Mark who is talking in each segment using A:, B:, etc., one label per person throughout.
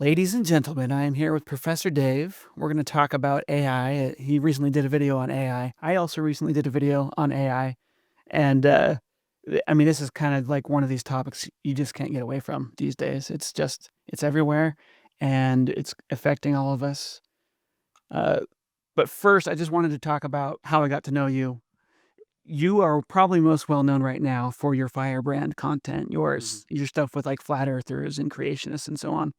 A: Ladies and gentlemen, I am here with Professor Dave. We're going to talk about AI. He recently did a video on AI. I also recently did a video on AI. And I mean, this is kind of like one of these topics you just can't get away from these days. It's everywhere and it's affecting all of us. But first, I just wanted to talk about how I got to know you. You are probably most well known right now for your firebrand content, your stuff with like flat earthers and creationists and so on.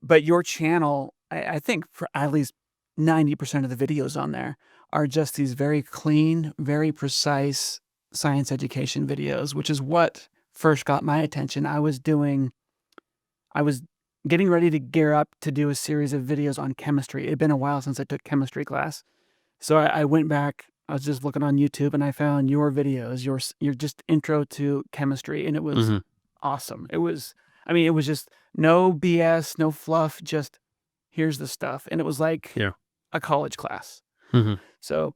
A: But your channel, I think for at least 90% of the videos on there are just these very clean, very precise science education videos, which is what first got my attention. I was getting ready to gear up to do a series of videos on chemistry. It'd been a while since I took chemistry class. So I went back, I was just looking on YouTube and I found your videos, your just intro to chemistry, and it was
B: Mhm.
A: awesome. It was just no BS, no fluff, just here's the stuff. And it was like
B: Yeah.
A: a college class.
B: Mhm.
A: So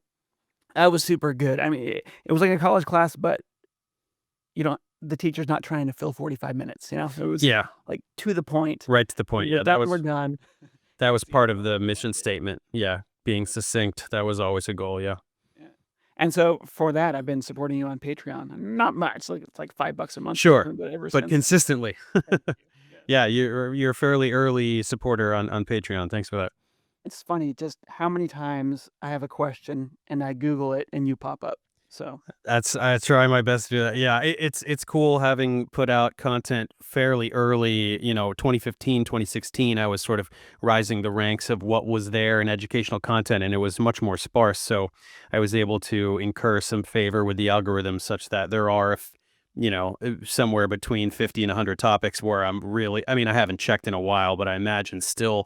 A: that was super good. I mean, it was like a college class, but the teacher's not trying to fill 45 minutes, It was
B: Yeah.
A: like to the point.
B: Right to the point.
A: Yeah,
B: Yeah,
A: that we're done.
B: that was
A: See you
B: part of
A: later.
B: the mission statement. Yeah, being succinct, that was always a goal, yeah.
A: Yeah. And so for that, I've been supporting you on Patreon. Not much, like it's like $5 a month or
B: Sure,
A: something, but ever
B: but
A: since then.
B: consistently.
A: Thank you. Yeah.
B: Yeah, you're a fairly early supporter on Patreon. Thanks for that.
A: It's funny just how many times I have a question and I Google it and you pop up. So
B: I try my best to do that. Yeah, it's cool having put out content fairly early, 2015, 2016, I was sort of rising the ranks of what was there in educational content, and it was much more sparse, so I was able to incur some favor with the algorithm such that there are somewhere between 50 and 100 topics where I mean, I haven't checked in a while, but I imagine still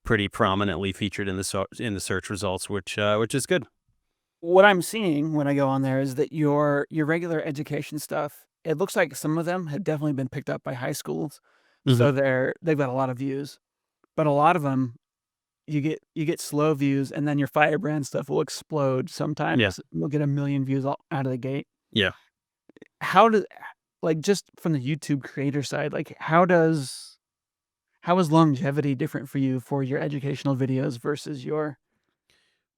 B: pretty prominently featured in the search results, which is good.
A: what I'm seeing when I go on there is that your regular education stuff, it looks like some of them have definitely been picked up by high schools.
B: Mhm.
A: So they've got a lot of views. But a lot of them you get slow views and then your firebrand stuff will explode.
B: Yeah.
A: Sometimes we'll get a million views out of the gate.
B: Yeah.
A: How does like just from the YouTube creator side, like how is longevity different for you for your educational videos versus your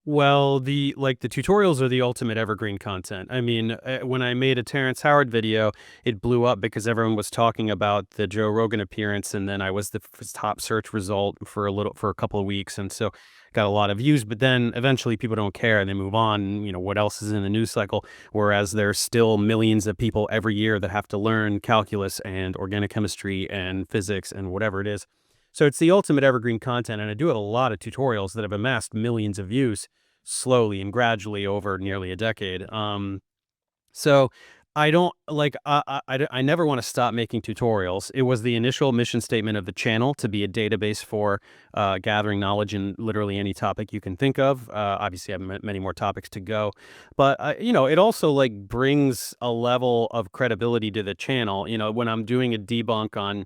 B: Well, the tutorials are the ultimate evergreen content. I mean, when I made a Terrence Howard video, it blew up because everyone was talking about the Joe Rogan appearance, and then I was the top search result for a couple of weeks, and so got a lot of views. But then eventually, people don't care and they move on. And, what else is in the news cycle? Whereas there's still millions of people every year that have to learn calculus and organic chemistry and physics and whatever it is. So it's the ultimate evergreen content, and I do have a lot of tutorials that have amassed millions of views slowly and gradually over nearly a decade. So I don't like I never want to stop making tutorials. It was the initial mission statement of the channel to be a database for gathering knowledge in literally any topic you can think of. Obviously, I have many more topics to go, but it also like brings a level of credibility to the channel. When I'm doing a debunk on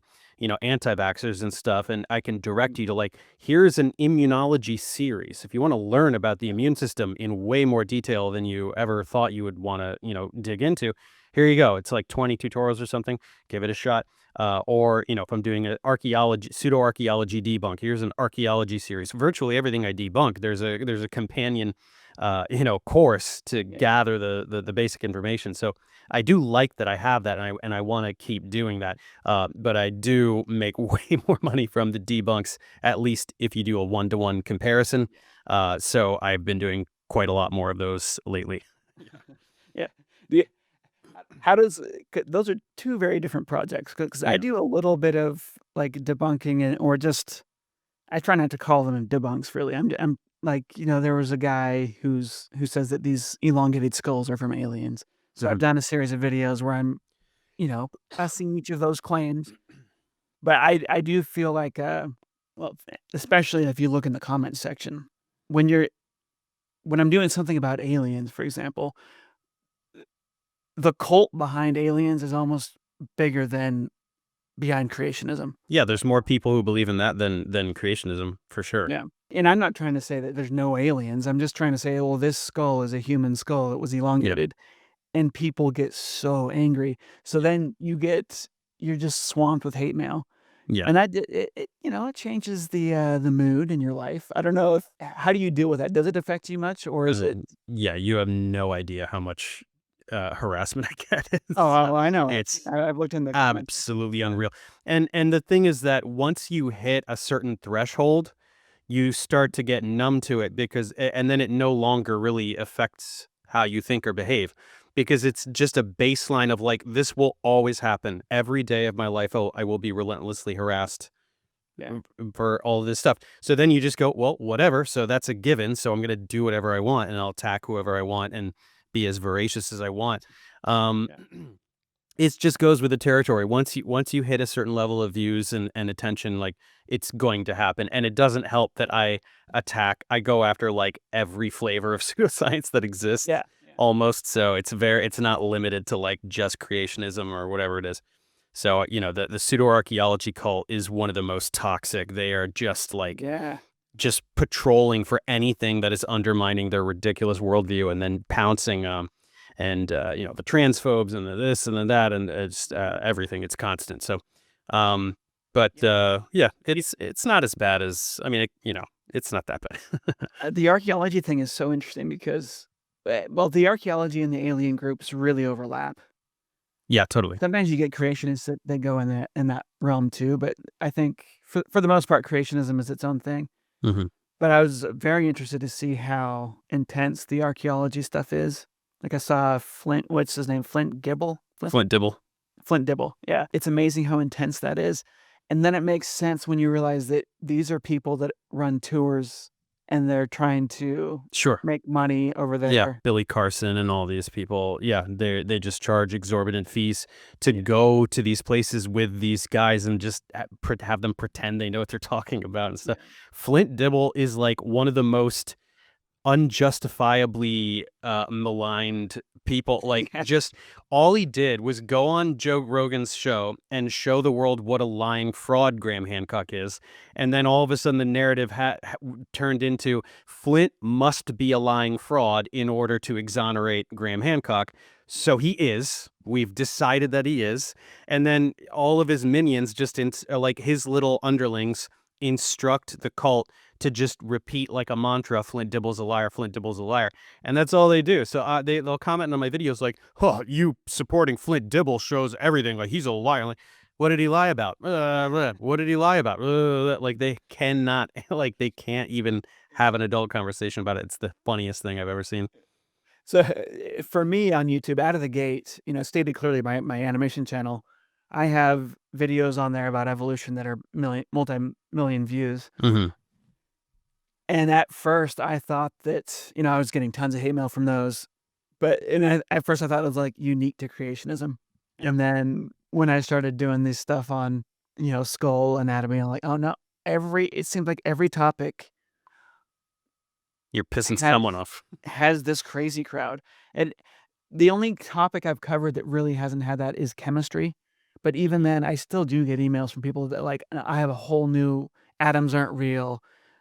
B: anti-vaxxers and stuff, and I can direct you to like, here's an immunology series. If you want to learn about the immune system in way more detail than you ever thought you would want to, dig into, here you go. It's like 20 tutorials or something. Give it a shot. Or, if I'm doing an pseudo archaeology debunk, here's an archaeology series. Virtually everything I debunk, there's a companion, course to
A: yeah.
B: gather the basic information. So I do like that I have that, and I want to keep doing that. But I do make way more money from the debunks, at least if you do a one-to-one comparison. So I've been doing quite a lot more of those lately.
A: Yeah. The how does those are two very different projects because I
B: Yeah.
A: do a little bit of like debunking and or just I try not to call them debunks really. I'm like, there was a guy who says that these elongated skulls are from aliens. So I've
B: Mhm.
A: done a series of videos where I'm, pressing each of those claims. But I do feel like well, especially if you look in the comment section, when you're when I'm doing something about aliens, for example, the cult behind aliens is almost bigger than behind creationism.
B: Yeah, there's more people who believe in that than creationism for sure.
A: Yeah. And I'm not trying to say that there's no aliens. I'm just trying to say, well, this skull is a human skull. It was
B: Yeah.
A: elongated. And people get so angry. So
B: Yeah.
A: then you're just swamped with hate mail.
B: Yeah.
A: And that it changes the mood in your life. I don't know if how do you deal with that? Does it affect you much, or is it?
B: Yeah, you have no idea how much, harassment I get.
A: Oh, I know it.
B: It's
A: I've looked in the comments.
B: absolutely
A: Yeah,
B: unreal. And the thing is that once you hit a certain threshold, you start to get numb to it because and then it no longer really affects how you think or behave because it's just a baseline of like this will always happen every day of my life. Oh, I will be relentlessly harassed
A: yeah,
B: for all of this stuff. So then you just go, well, whatever. So that's a given. So I'm going to do whatever I want and I'll attack whoever I want and be as voracious as I want. Um,
A: yeah,
B: it just goes with the territory. Once you hit a certain level of views and attention, like it's going to happen. And it doesn't help that I go after like every flavor of pseudoscience that exists
A: yeah, yeah,
B: almost. So it's not limited to like just creationism or whatever it is. So, the pseudo-archaeology cult is one of the most toxic. They are just like
A: yeah.
B: just patrolling for anything that is undermining their ridiculous worldview and then pouncing and the transphobes and the this and the that and it's everything. It's constant. So but yeah, it's not as bad as I mean, it's not that bad.
A: The archaeology thing is so interesting because, well, the archaeology and the alien groups really overlap.
B: Yeah, totally.
A: Sometimes you get creationists that go in that realm too, but I think for the most part, creationism is its own thing.
B: Hmm.
A: But I was very interested to see how intense the archaeology stuff is. Like I saw Flint, what's his name? Flint Gibble?
B: Flint Dibble.
A: Flint Dibble. Yeah. It's amazing how intense that is. And then it makes sense when you realize that these are people that run tours and they're trying to
B: Sure.
A: make money over
B: Yeah,
A: there.
B: Billy Carson and all these people. Yeah, they just charge exorbitant fees to
A: Yeah.
B: go to these places with these guys and just have them pretend they know what they're talking about and stuff.
A: Yeah.
B: Flint Dibble is like one of the most unjustifiably maligned people. Like, just all he did was go on Joe Rogan's show and show the world what a lying fraud Graham Hancock is, and then all of a sudden the narrative turned into Flint must be a lying fraud in order to exonerate Graham Hancock. So he is. We've decided that he is, and then all of his minions like his little underlings instruct the cult to just repeat like a mantra, Flint Dibble's a liar, Flint Dibble's a liar. And that's all they do. So they'll comment on my videos like, oh, you supporting Flint Dibble shows everything. Like, he's a liar. Like, what did he lie about? What did he lie about? Like, they cannot, like, they can't even have an adult conversation about it. It's the funniest thing I've ever seen.
A: So for me on YouTube, out of the gate, stated clearly my animation channel, I have videos on there about evolution that are multi-million views.
B: Hmm.
A: And at first I thought that, I was getting tons of hate mail from those, but at first I thought it was like unique to creationism.
B: Yeah.
A: And then when I started doing this stuff on, skull anatomy, I'm like, oh no, it seems like every topic
B: You're pissing
A: has
B: someone off.
A: has this crazy crowd. And the only topic I've covered that really hasn't had that is chemistry. But even then, I still do get emails from people that like, I have a whole new atoms aren't real.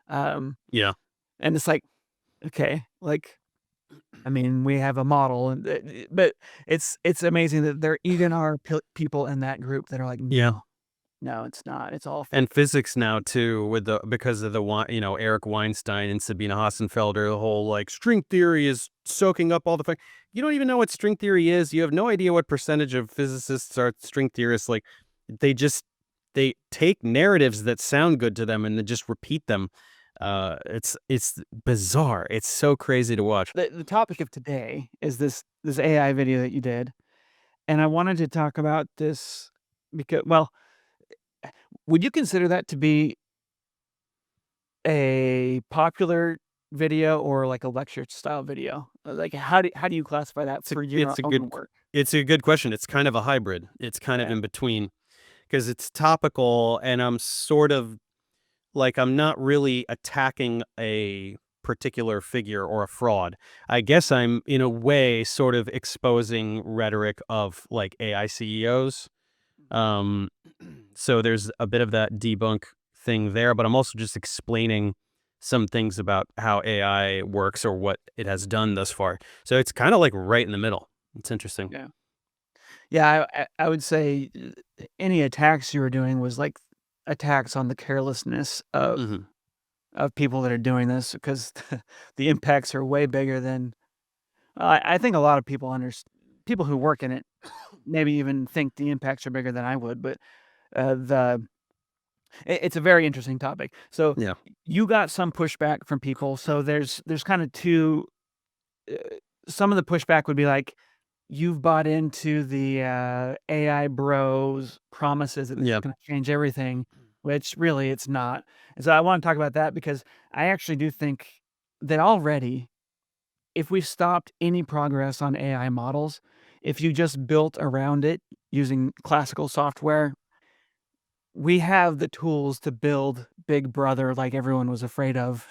A: Um,
B: Yeah.
A: and it's like, okay, like, I mean, we have a model, but it's amazing that there even are people in that group that are like,
B: Yeah.
A: no, no, it's not. It's all fake.
B: And physics now too, because of Eric Weinstein and Sabina Hassenfelder, the whole like string theory is soaking up all the fun. You don't even know what string theory is. You have no idea what percentage of physicists are string theorists. Like, they take narratives that sound good to them and then just repeat them. It's bizarre. It's so crazy to watch.
A: The topic of today is this AI video that you did, and I wanted to talk about this because, well, would you consider that to be a popular video or like a lecture style video? Like, how do you classify that
B: It's a
A: for your
B: it's a good
A: own work?
B: it's a good question. It's kind of a hybrid. It's kind of
A: Yeah,
B: in between because it's topical and I'm sort of like I'm not really attacking a particular figure or a fraud. I guess I'm in a way sort of exposing rhetoric of like AI CEOs. Um, so there's a bit of that debunk thing there, but I'm also just explaining some things about how AI works or what it has done thus far. So it's kind of like right in the middle. It's interesting.
A: yeah, yeah. I would say any attacks you were doing was like attacks on the carelessness of
B: Mhm.
A: people that are doing this, because the impacts are way bigger than I think a lot of people people who work in it maybe even think the impacts are bigger than I would, but, the it's a very interesting topic. So,
B: Yeah.
A: you got some pushback from people, so there's kinda 2 uh, some of the pushback would be like, "You've bought into the, AI bros promises that this is
B: Yeah.
A: gonna change everything," which really it's not. And so I wanna talk about that because I actually do think that already, if we stopped any progress on AI models, if you just built around it using classical software, we have the tools to build Big Brother like everyone was afraid of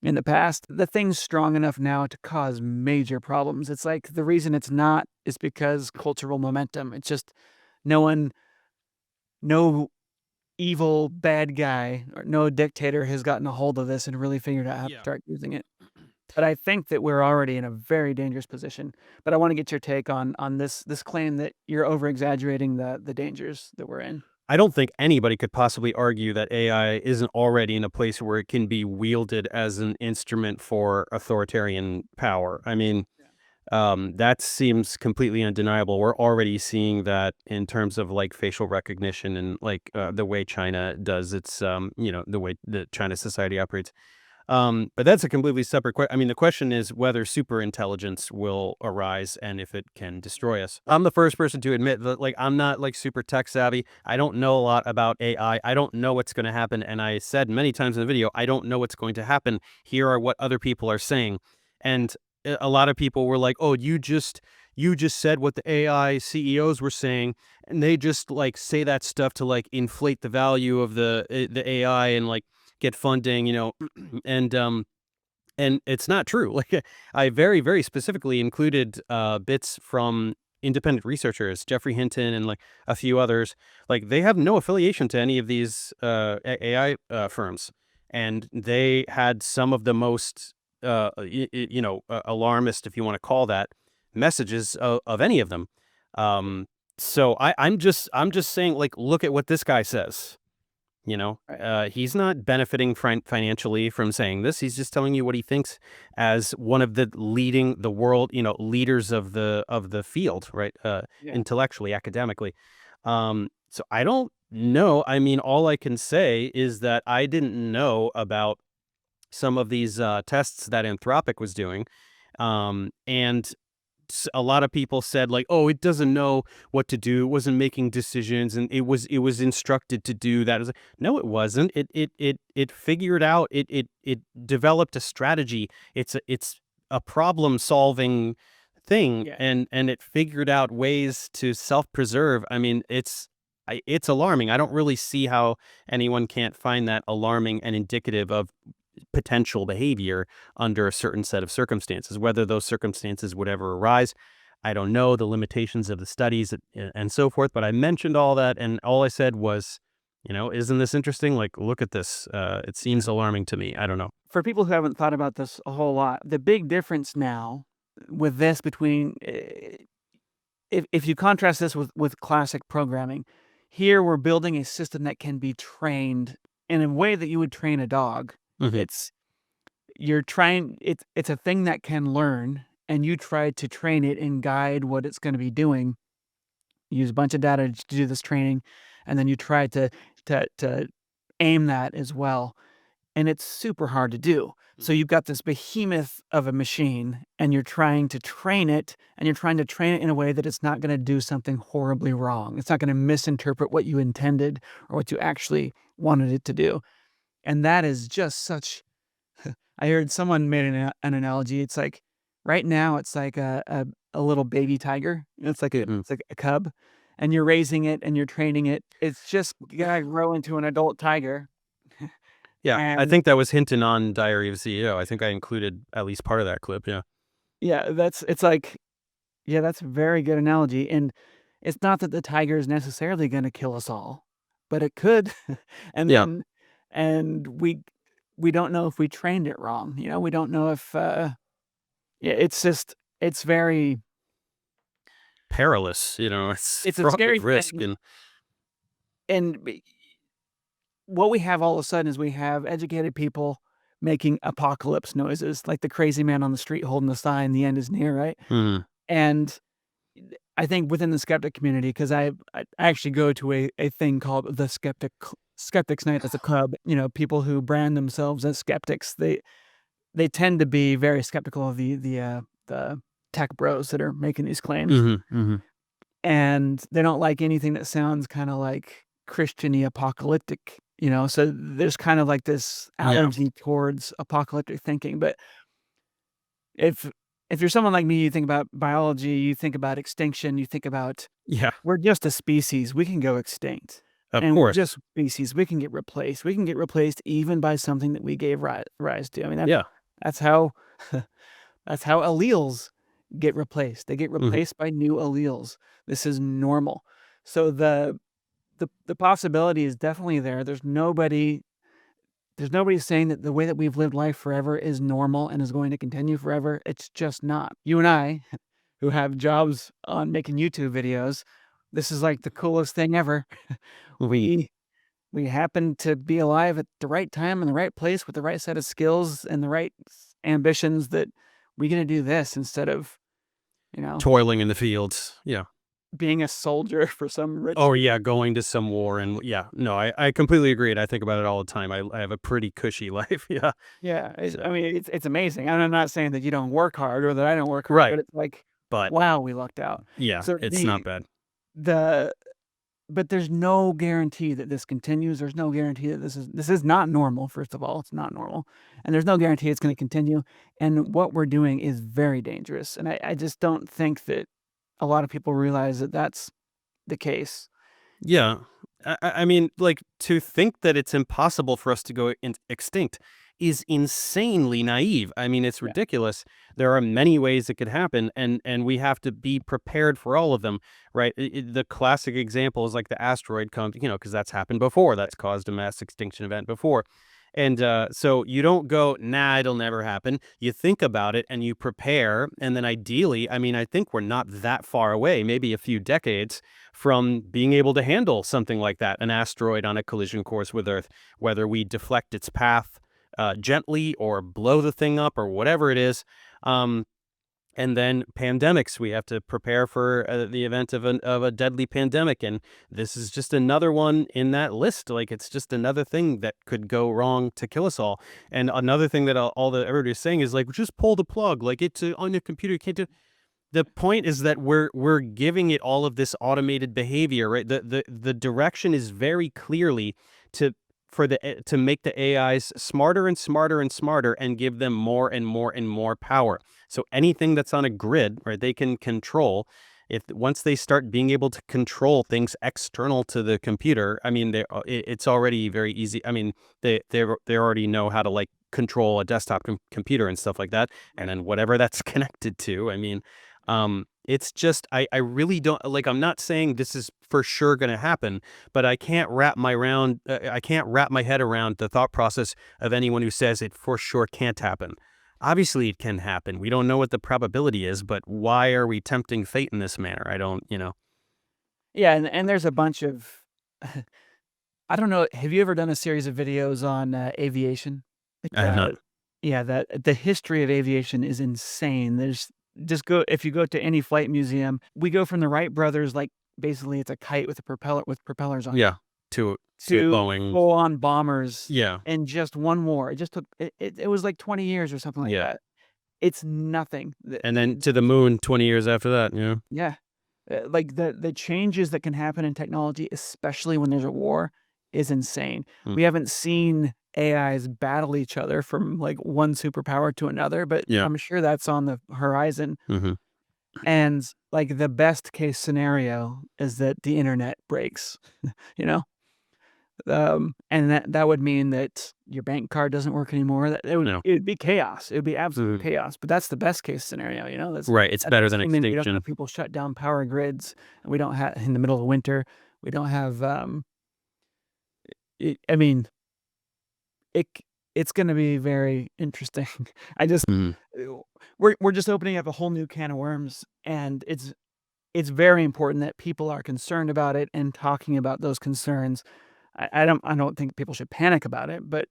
A: in the past. The thing's strong enough now to cause major problems. It's like the reason it's not is because cultural momentum. It's just no one, no evil bad guy or no dictator has gotten a hold of this and really figured out how to
B: Yeah.
A: start using it. But I think that we're already in a very dangerous position. But I wanna get your take on this claim that you're over exaggerating the dangers that we're in.
B: I don't think anybody could possibly argue that AI isn't already in a place where it can be wielded as an instrument for authoritarian power. I mean, that seems completely undeniable. We're already seeing that in terms of like facial recognition and like the way China does its, the way that China society operates. But that's a completely separate question. I mean, the question is whether super intelligence will arise and if it can destroy us. I'm the first person to admit that, like, I'm not like super tech savvy. I don't know a lot about AI. I don't know what's going to happen. And I said many times in the video, I don't know what's going to happen. Here are what other people are saying. And a lot of people were like, "Oh, you just said what the AI CEOs were saying, and they just like say that stuff to like inflate the value of the AI and like get funding, and and it's not true. Like I very, very specifically included bits from independent researchers, Jeffrey Hinton and like a few others. Like they have no affiliation to any of these AI firms, and they had some of the most alarmist, if you want to call that, messages of any of them. Um, so I'm just saying, like, look at what this guy says.
A: Right.
B: He's not benefiting financially from saying this. He's just telling you what he thinks as one of the world, leaders of the field, right?
A: Yeah.
B: Intellectually, academically. So I don't know. I mean, all I can say is that I didn't know about some of these tests that Anthropic was doing, and a lot of people said like, "Oh, it doesn't know what to do. It wasn't making decisions, and it was instructed to do that." I was like, "No, it wasn't. It figured out. It developed a strategy. It's a problem solving thing,
A: Yeah.
B: and it figured out ways to self preserve. I mean, it's alarming. I don't really see how anyone can't find that alarming and indicative of potential behavior under a certain set of circumstances. Whether those circumstances would ever arise, I don't know, the limitations of the studies and so forth. But I mentioned all that, and all I said was, isn't this interesting? Like, look at this. It
A: Yeah.
B: seems alarming to me. I don't know.
A: For people who haven't thought about this a whole lot, the big difference now with this between if you contrast this with classic programming, here we're building a system that can be trained in a way that you would train a dog.
B: Hmm.
A: It's you're trying it's a thing that can learn, and you try to train it and guide what it's gonna be doing. Use a bunch of data to do this training, and then you try to aim that as well. And it's super hard to do. So you've got this behemoth of a machine, and you're trying to train it, and you're trying to train it in a way that it's not gonna do something horribly wrong. It's not gonna misinterpret what you intended or what you actually wanted it to do. And that is just such I heard someone made an analogy. It's like right now it's like a little baby tiger.
B: Hmm.
A: It's like a cub, and you're raising it and you're training it. It's just gonna grow into an adult tiger.
B: Yeah, I
A: And
B: think that was hinting on Diary of a CEO. I think I included at least part of that clip. Yeah.
A: yeah, it's like yeah, that's a very good analogy. And it's not that the tiger is necessarily gonna kill us all, but it could. And
B: Yeah.
A: then and we don't know if we trained it wrong. We don't know if yeah, it's just it's very
B: Perilous. It's
A: it's a
B: fraught with
A: scary
B: risk
A: thing.
B: and
A: And what we have all of a sudden is we have educated people making apocalypse noises, like the crazy man on the street holding the sign, "The end is near," right?
B: Mhm.
A: And I think within the skeptic community, because I actually go to a thing called the Skeptics Night. That's a club. People who brand themselves as skeptics. They tend to be very skeptical of the tech bros that are making these claims,
B: Mhm. Mhm.
A: and they don't like anything that sounds kind of like Christian-y apocalyptic. So there's kind of like this
B: Yeah.
A: allergy towards apocalyptic thinking. But if if you're someone like me, you think about biology, you think about extinction, you think about
B: Yeah.
A: we're just a species, we can go extinct,
B: Of
A: and we're
B: course.
A: just species, we can get replaced. We can get replaced even by something that we gave rise to. I mean,
B: Yeah.
A: that's how that's how alleles get replaced. They get
B: Mhm.
A: replaced by new alleles. This is normal. So the possibility is definitely there. There's nobody saying that the way that we've lived life forever is normal and is going to continue forever. It's just not. You and I, who have jobs on making YouTube videos, this is like the coolest thing ever. We we happen to be alive at the right time in the right place with the right set of skills and the right ambitions that we're gonna do this instead of, you know,
B: Toiling in the fields. Yeah.
A: being a soldier for some rich
B: Oh,
A: dude.
B: yeah, going to some war and yeah. No, I completely agree, and I think about it all the time. I have a pretty cushy life. Yeah.
A: Yeah,
B: So
A: I mean, it's amazing. And I'm not saying that you don't work hard or that I don't work hard,
B: right.
A: but it's like,
B: But
A: wow, we lucked out.
B: yeah,
A: So
B: it's not bad.
A: the but there's no guarantee that this continues. There's no guarantee that this is not normal, first of all. It's not normal. And there's no guarantee it's gonna continue. And what we're doing is very dangerous. And I just don't think that a lot of people realize that that's the case.
B: Yeah. I mean, like, to think that it's impossible for us to go extinct is insanely naive. I mean, it's
A: Yeah.
B: ridiculous. There are many ways it could happen, and we have to be prepared for all of them, right? The classic example is like the asteroid comes, because that's happened before. That's caused a mass extinction event before. And so you don't go, nah, it'll never happen. You think about it and you prepare. And then ideally, I mean, I think we're not that far away, maybe a few decades from being able to handle something like that, an asteroid on a collision course with Earth, whether we deflect its path gently or blow the thing up or whatever it is. Um, and then pandemics, we have to prepare for the event of a deadly pandemic, and this is just another one in that list. Like it's just another thing that could go wrong to kill us all. And another thing that all that everybody's saying is like, just pull the plug. Like it's on your computer, you can't do. The point is that we're giving it all of this automated behavior, right? The direction is very clearly to to make the AIs smarter and smarter and smarter and give them more and more and more power. So anything that's on a grid, right, they can control. If once they start being able to control things external to the computer, I mean, it's already very easy. I mean, they already know how to like control a desktop computer and stuff like that, and
A: Right.
B: then whatever that's connected to. I mean, it's just I really don't like. I'm not saying this is for sure going to happen, but I can't wrap my head around the thought process of anyone who says it for sure can't happen. Obviously, it can happen. We don't know what the probability is, but why are we tempting fate in this manner? I don't.
A: Yeah, and there's a bunch of I don't know, have you ever done a series of videos on, aviation?
B: I have not.
A: Yeah, that the history of aviation is insane. There's just go if you go to any flight museum, we go from the Wright brothers, like, basically it's a kite with a propeller with propellers on it,
B: Yeah, to
A: to
B: Boeing.
A: full-on bombers
B: Yeah,
A: in just one war. It just took it was like 20 years or something like
B: yeah,
A: that. It's nothing.
B: and then to the moon 20 years after that. Yeah.
A: Yeah. Like, the changes that can happen in technology, especially when there's a war, is insane.
B: Mm,
A: We haven't seen AIs battle each other from, like, one superpower to another, but
B: yeah.
A: I'm sure that's on the horizon,
B: Hmm.
A: and, like, the best case scenario is that the internet breaks, you know? And that would mean that your bank card doesn't work anymore, that
B: No.
A: it would be chaos, it would be absolute
B: Mhm.
A: chaos, but that's the best case scenario, that's
B: Right. It's
A: that's
B: better than
A: assuming we don't have
B: extinction.
A: people shut down power grids, and we don't have in the middle of winter, we don't have, I mean, it c it's gonna be very interesting. I just
B: Mhm.
A: we're just opening up a whole new can of worms, and it's very important that people are concerned about it and talking about those concerns. I don't think people should panic about it, but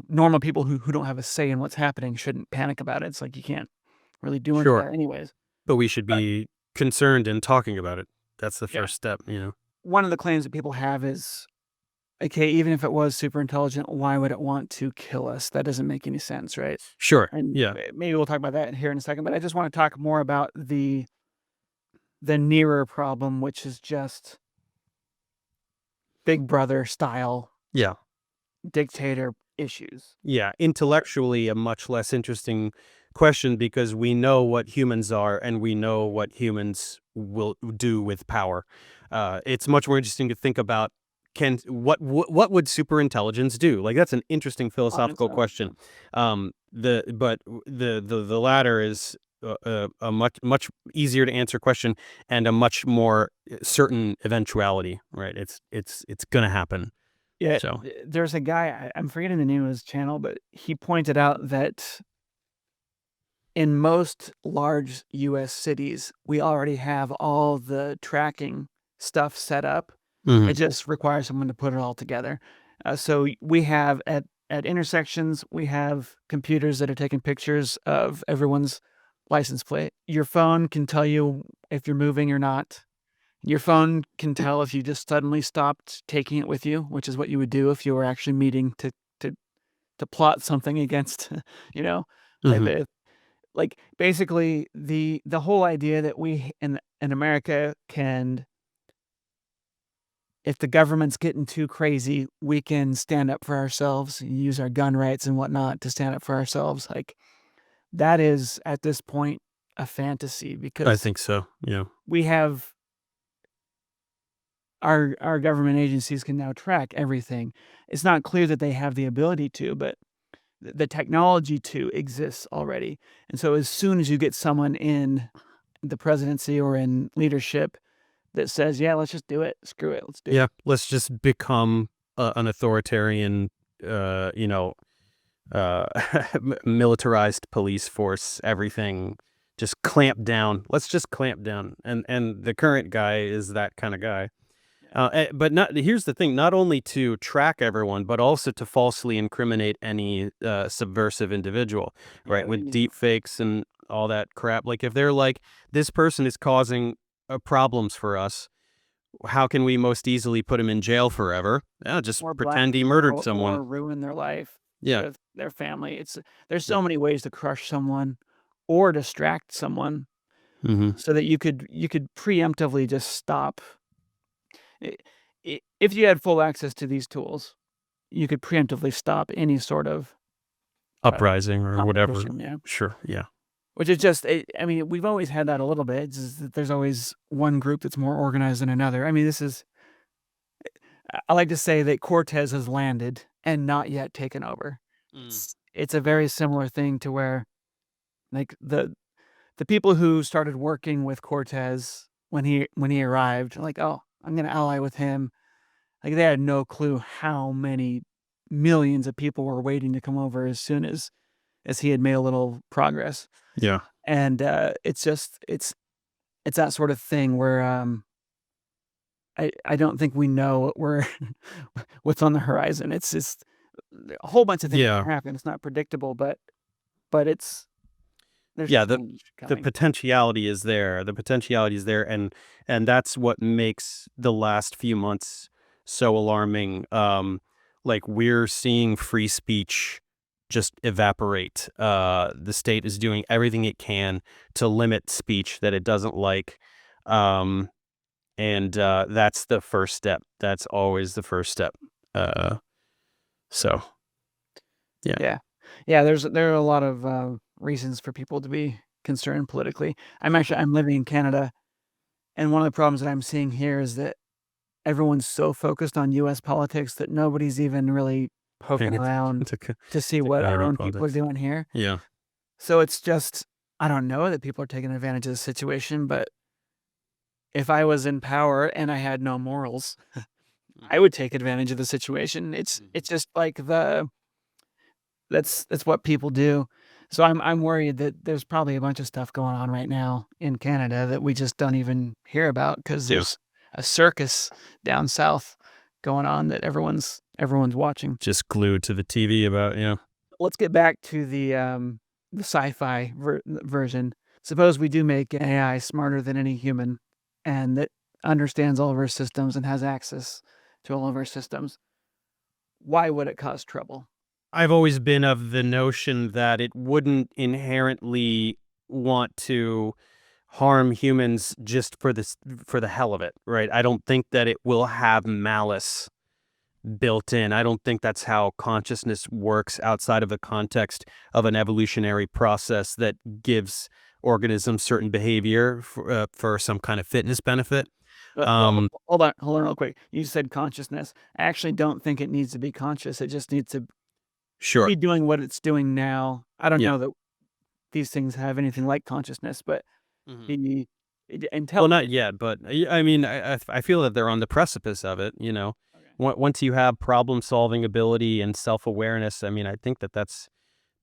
A: normal people who don't have a say in what's happening shouldn't panic about it. It's like you can't really do much of
B: Sure.
A: that anyways.
B: But we should
A: But
B: be concerned and talking about it. That's the
A: yeah,
B: first step, you know?
A: one of the claims that people have is, okay, even if it was super intelligent, why would it want to kill us? That doesn't make any sense, right?
B: Sure.
A: And
B: Yeah.
A: maybe we'll talk about that here in a second. But I just want to talk more about the nearer problem, which is just Big Brother style
B: Yeah.
A: dictator issues.
B: Yeah. Intellectually, a much less interesting question because we know what humans are and we know what humans will do with power. It's much more interesting to think about what would superintelligence do? Like that's an interesting philosophical
A: Honestly,
B: question. The latter is a much easier to answer question and a much more certain eventuality. Right? It's gonna happen.
A: yeah.
B: So.
A: There's a guy I'm forgetting the name of his channel, but he pointed out that in most large U.S. cities, we already have all the tracking stuff set up.
B: Mhm.
A: It just requires someone to put it all together. So we have at intersections, we have computers that are taking pictures of everyone's license plate. Your phone can tell you if you're moving or not. Your phone can tell if you just suddenly stopped taking it with you, which is what you would do if you were actually meeting to to plot something against, you know,
B: Mhm.
A: if like basically the whole idea that we in America can, if the government's getting too crazy, we can stand up for ourselves and use our gun rights and whatnot to stand up for ourselves. Like that is at this point a fantasy
B: I
A: because
B: think so. Yeah.
A: we have our government agencies can now track everything. It's not clear that they have the ability to, but the technology to exists already. And so as soon as you get someone in the presidency or in leadership that says, "Yeah, let's just do it. Screw it. Let's do it."
B: Yeah, let's just become an authoritarian, you know, uh, militarized police force. Everything, just clamp down. Let's just clamp down. And the current guy is that kind of guy.
A: Yeah.
B: But not here's the thing: not only to track everyone, but also to falsely incriminate any subversive individual,
A: Yeah,
B: right?
A: they
B: With
A: need
B: deep fakes and all that crap. Like if they're like, this person is causing problems for us, how can we most easily put him in jail forever? Just
A: or
B: pretend he
A: blackmail
B: murdered someone.
A: or ruin their life
B: Yeah.
A: with their family. There's
B: Yeah.
A: so many ways to crush someone or distract someone
B: Mhm.
A: so that you could preemptively just stop. I if you had full access to these tools, you could preemptively stop any sort of, uh,
B: Uprising or whatever.
A: competition, yeah.
B: Sure, yeah.
A: Which is just I mean, we've always had that a little bit. It's just that there's always one group that's more organized than another. I mean, this is I like to say that Cortez has landed and not yet taken over.
B: Mm.
A: It's a very similar thing to where, like, the people who started working with Cortez when he arrived, like, "Oh, I'm gonna ally with him." Like, they had no clue how many millions of people were waiting to come over as soon as he had made a little progress.
B: Yeah.
A: And, it's just it's that sort of thing where, I don't think we know what we're what's on the horizon. It's just a whole bunch of things
B: Yeah.
A: can happen. It's not predictable, but there's
B: Yeah,
A: change
B: the
A: coming.
B: potentiality is there. The potentiality is there, and that's what makes the last few months so alarming. Like we're seeing free speech just evaporate. The state is doing everything it can to limit speech that it doesn't like. Um, and that's the first step. That's always the first step. Uh, so yeah.
A: Yeah. Yeah, there are a lot of, reasons for people to be concerned politically. I'm living in Canada, and one of the problems that I'm seeing here is that everyone's so focused on US politics that nobody's even really poking
B: Paying attention
A: around to see
B: to
A: what our
B: Canadian
A: own people are
B: politics.
A: doing here.
B: Yeah.
A: So it's just I don't know that people are taking advantage of the situation, but if I was in power and I had no morals, I
B: Mhm.
A: would take advantage of the situation.
B: Mhm.
A: It's just like that's what people do. So I'm worried that there's probably a bunch of stuff going on right now in Canada that we just don't even hear about because
B: Yeah.
A: there's a circus down south. going on that everyone's watching.
B: Just glued to the TV about,
A: Let's get back to the sci-fi version. Suppose we do make an AI smarter than any human, and that understands all of our systems and has access to all of our systems. Why would it cause trouble?
B: I've always been of the notion that it wouldn't inherently want to harm humans just for the hell of it, right? I don't think that it will have malice built in. I don't think that's how consciousness works outside of the context of an evolutionary process that gives organisms certain behavior for some kind of fitness benefit.
A: Well,
B: Um,
A: hold on real quick. You said consciousness. I actually don't think it needs to be conscious. It just needs to
B: sure.
A: be doing what it's doing now. I don't
B: Yeah.
A: know that these things have anything like consciousness, but
B: Mhm.
A: the
B: Well, not
A: intelligent.
B: yet, but I mean, I feel that they're on the precipice of it.
A: Okay.
B: Once you have problem solving ability and self awareness, I mean, I think that that's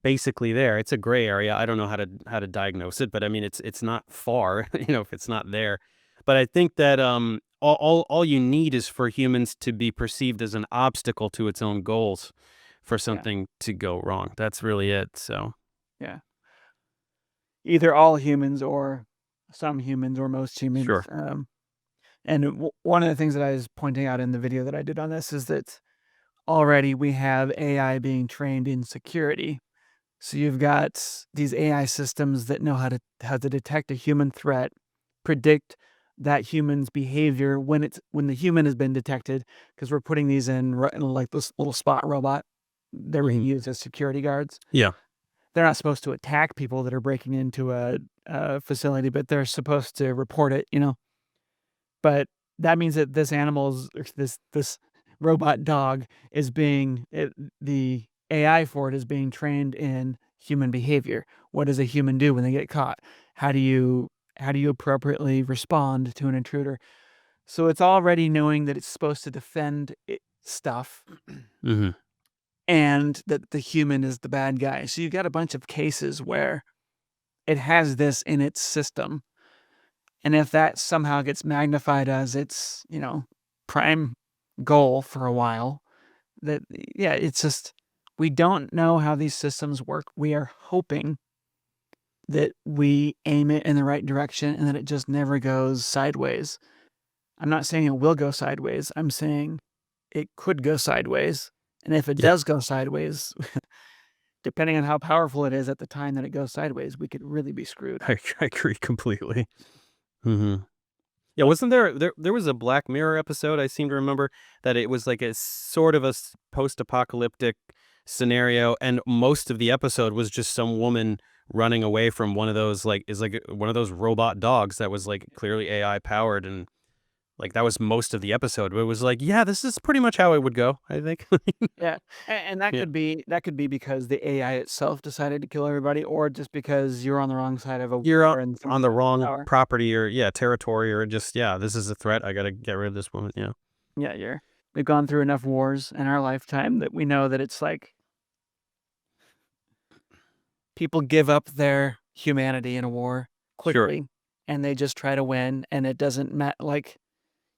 B: basically there. It's a gray area. I don't know how to diagnose it, but I mean, it's not far, if it's not there. But I think that all you need is for humans to be perceived as an obstacle to its own goals for
A: Yeah.
B: something to go wrong. That's really it. So
A: Yeah. Either all humans or some humans or most humans.
B: sure.
A: And one of the things that I was pointing out in the video that I did on this is that already we have AI being trained in security. So you've got these AI systems that know how to detect a human threat, predict that human's behavior when the human has been detected, because we're putting these in like this little spot robot. They're being
B: Hmm.
A: used as security guards.
B: Yeah.
A: They're not supposed to attack people that are breaking into a facility, but they're supposed to report it. But that means that this animal's or this robot dog is the AI for it is being trained in human behavior. What does a human do when they get caught? How do you how do you appropriately respond to an intruder? So it's already knowing that it's supposed to defend stuff
B: Hmm.
A: and that the human is the bad guy. So you've got a bunch of cases where it has this in its system. And if that somehow gets magnified as its prime goal for a while, that yeah, it's just we don't know how these systems work. We are hoping that we aim it in the right direction and that it just never goes sideways. I'm not saying it will go sideways. I'm saying it could go sideways. And if it
B: Yeah.
A: does go sideways, depending on how powerful it is at the time that it goes sideways, we could really be screwed.
B: I agree completely. Hmm. Yeah, wasn't there was a Black Mirror episode I seem to remember that it was like a sort of a post-apocalyptic scenario, and most of the episode was just some woman running away from one of those one of those robot dogs that was like clearly AI powered, and like that was most of the episode. But it was like, yeah, this is pretty much how it would go, I think.
A: Yeah, and that
B: Yeah.
A: could be because the AI itself decided to kill everybody, or just because you're on the wrong side of a
B: You're
A: war and
B: on
A: someone's
B: the
A: got more
B: wrong
A: power.
B: property or yeah, territory or just yeah, this is a threat. I got to get rid of this woman. Yeah.
A: Yeah, we've gone through enough wars in our lifetime that we know that it's like people give up their humanity in a war
B: Sure.
A: quickly, and they just try to win, and it doesn't matter. Like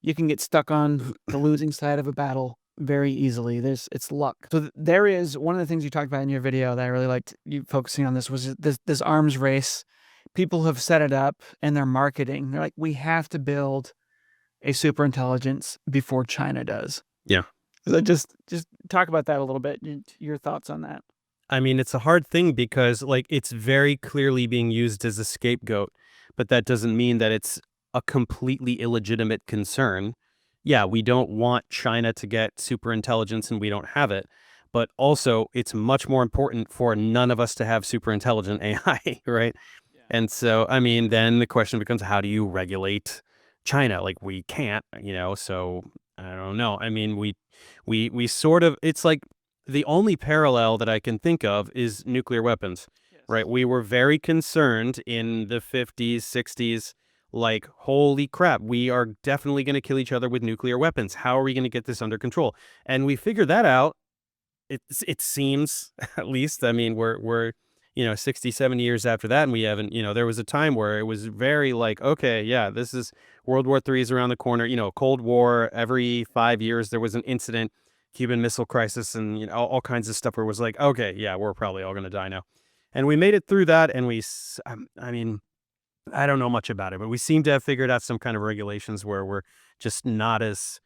A: you can get stuck on the losing side of a battle very easily. It's luck. So there is one of the things you talked about in your video that I really liked you focusing on this was this arms race. People have set it up and they're marketing. They're like, we have to build a super intelligence before China does.
B: Yeah.
A: So just talk about that a little bit. Your thoughts on that?
B: I mean, it's a hard thing because like it's very clearly being used as a scapegoat, but that doesn't mean that it's a completely illegitimate concern. Yeah, we don't want China to get super intelligence and we don't have it. But also, it's much more important for none of us to have super intelligent AI, right?
A: Yeah.
B: And so, I mean, then the question becomes how do you regulate China? Like we can't, so I don't know. I mean, we sort of it's like the only parallel that I can think of is nuclear weapons, right?
A: Yes.
B: We were very concerned in the 50s, 60s, like, holy crap, we are definitely going to kill each other with nuclear weapons. How are we going to get this under control? And we figured that out. It seems, at least. I mean, we're 60, 70 years after that, and we haven't, there was a time where it was very like, okay, yeah, this is World War III is around the corner, Cold War, every 5 years there was an incident, Cuban Missile Crisis, and all kinds of stuff where it was like, okay, yeah, we're probably all going to die now. And we made it through that, and I mean, I don't know much about it, but we seem to have figured out some kind of regulations where we're just not as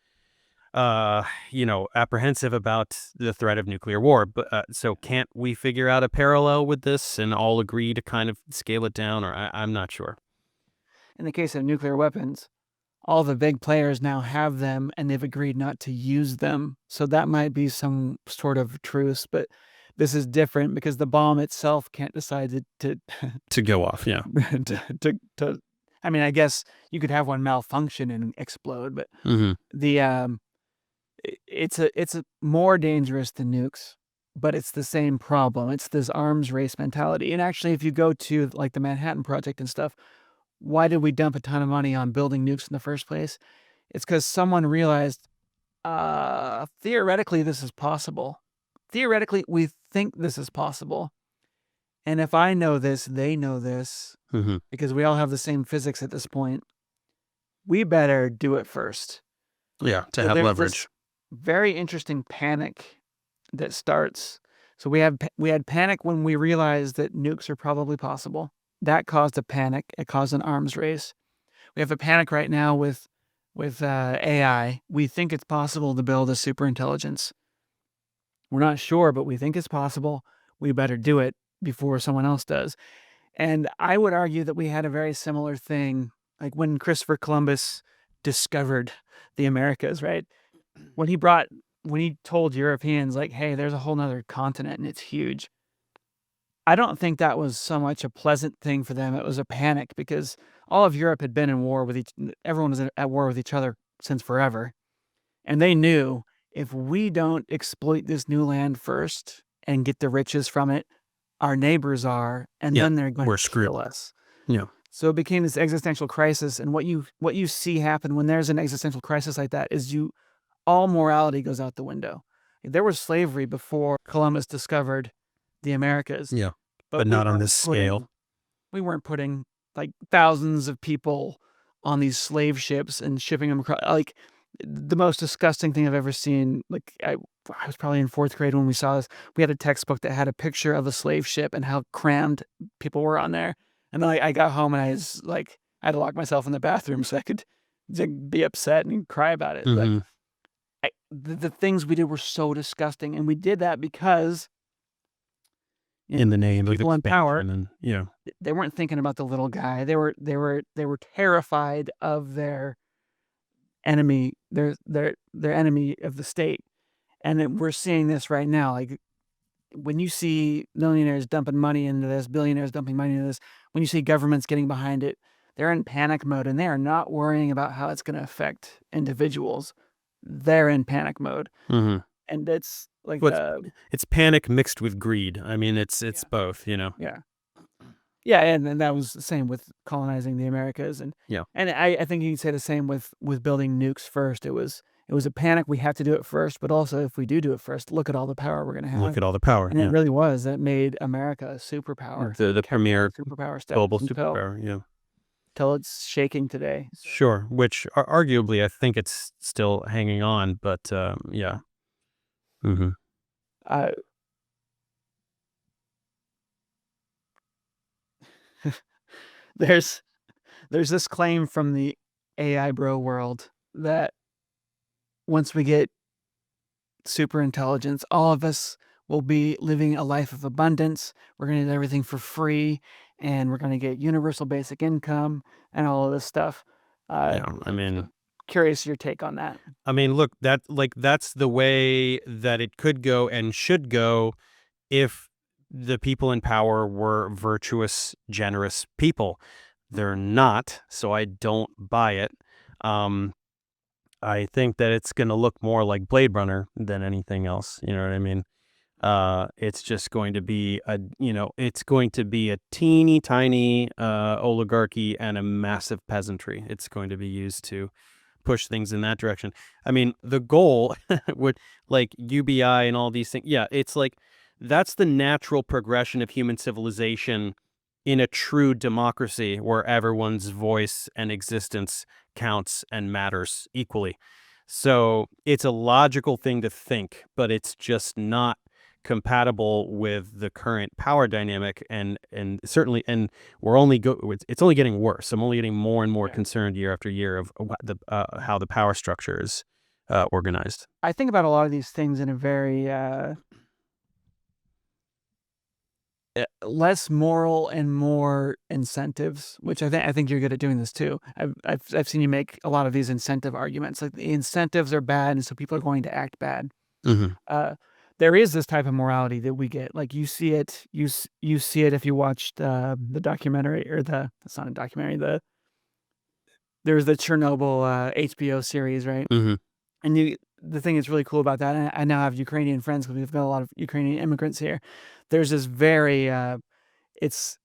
B: apprehensive about the threat of nuclear war. But so can't we figure out a parallel with this and all agree to kind of scale it down? Or I'm not sure.
A: In the case of nuclear weapons, all the big players now have them and they've agreed not to use them. So that might be some sort of truce, but this is different because the bomb itself can't decide
B: To go off, yeah.
A: to I mean, I guess you could have one malfunction and explode, but
B: Hmm.
A: the it's a more dangerous than nukes, but it's the same problem. It's this arms race mentality. And actually, if you go to like the Manhattan Project and stuff, why did we dump a ton of money on building nukes in the first place? It's because someone realized, theoretically, this is possible. Theoretically, we think this is possible. And if I know this, they know this,
B: Hmm.
A: because we all have the same physics at this point. We better do it first.
B: Yeah, to
A: So
B: have
A: there's
B: leverage.
A: this very interesting panic that starts. So we had panic when we realized that nukes are probably possible. That caused a panic. It caused an arms race. We have a panic right now with AI. We think it's possible to build a super intelligence. We're not sure, but we think it's possible. We better do it before someone else does. And I would argue that we had a very similar thing, like when Christopher Columbus discovered the Americas, right? When he told Europeans, like, hey, there's a whole nother continent and it's huge. I don't think that was so much a pleasant thing for them. It was a panic because all of Europe had been in war with everyone was at war with each other since forever. And they knew if we don't exploit this new land first and get the riches from it, our neighbors are, and
B: Yeah,
A: then they're going
B: we're
A: to
B: screwed.
A: kill us.
B: Yeah.
A: So it became this existential crisis. And what you see happen when there's an existential crisis like that is all morality goes out the window. There was slavery before Columbus discovered the Americas,
B: Yeah.
A: but
B: But not on this scale.
A: we weren't putting like thousands of people on these slave ships and shipping them across. Like the most disgusting thing I've ever seen. Like I was probably in fourth grade when we saw this. We had a textbook that had a picture of a slave ship and how crammed people were on there. And then I got home and I had to lock myself in the bathroom so I could be upset and cry about it. But
B: Hmm.
A: the things we did were so disgusting, and we did that because
B: In the name of
A: people in power,
B: expansion, and yeah.
A: they weren't thinking about the little guy. They were terrified of their enemy, their enemy of the state. And we're seeing this right now. Like when you see millionaires dumping money into this, billionaires dumping money into this, when you see governments getting behind it, they're in panic mode and they are not worrying about how it's going to affect individuals. They're in panic mode.
B: Hmm.
A: And it's like
B: But it's panic mixed with greed. I mean, it's
A: yeah,
B: both,
A: yeah. Yeah, and then that was the same with colonizing the Americas, and
B: Yeah.
A: and I think you can say the same with building nukes first. It was a panic. We have to do it first, but also if we do it first, look at all the power we're going to
B: Look
A: have,
B: at all the power.
A: and it
B: Yeah.
A: really was that made America a superpower.
B: The
A: Kept that
B: premier
A: superpower status
B: global
A: until
B: superpower. Yeah.
A: it's shaking today. So,
B: Sure. Which arguably I think it's still hanging on, but yeah. Hmm.
A: uh, there's this claim from the AI bro world that once we get super intelligence, all of us will be living a life of abundance. We're going to get everything for free, and we're going to get universal basic income and all of this stuff.
B: Yeah. I mean,
A: Curious your take on that.
B: look, that's the way that it could go and should go if the people in power were virtuous, generous people. They're not, so I don't buy it. Um, I think that it's going to look more like Blade Runner than anything else. You know what I mean? It's just going to be it's going to be a teeny tiny oligarchy and a massive peasantry. It's going to be used to push things in that direction. I mean, the goal would like UBI and all these things. Yeah, it's like that's the natural progression of human civilization in a true democracy where everyone's voice and existence counts and matters equally. So it's a logical thing to think, but it's just not compatible with the current power dynamic, and certainly, and it's only getting worse. I'm only getting more and more
A: Yeah.
B: concerned year after year of how the power structure is organized.
A: I think about a lot of these things in a very less moral and more incentives, which I think you're good at doing this too. I've seen you make a lot of these incentive arguments. Like the incentives are bad, and so people are going to act bad.
B: Hmm.
A: Uh, there is this type of morality that we get. Like you see it, you see it if you watched the documentary or it's not a documentary. There's the Chernobyl HBO series, right?
B: Hmm.
A: And the thing that's really cool about that, and I now have Ukrainian friends because we've got a lot of Ukrainian immigrants here. There's this very it's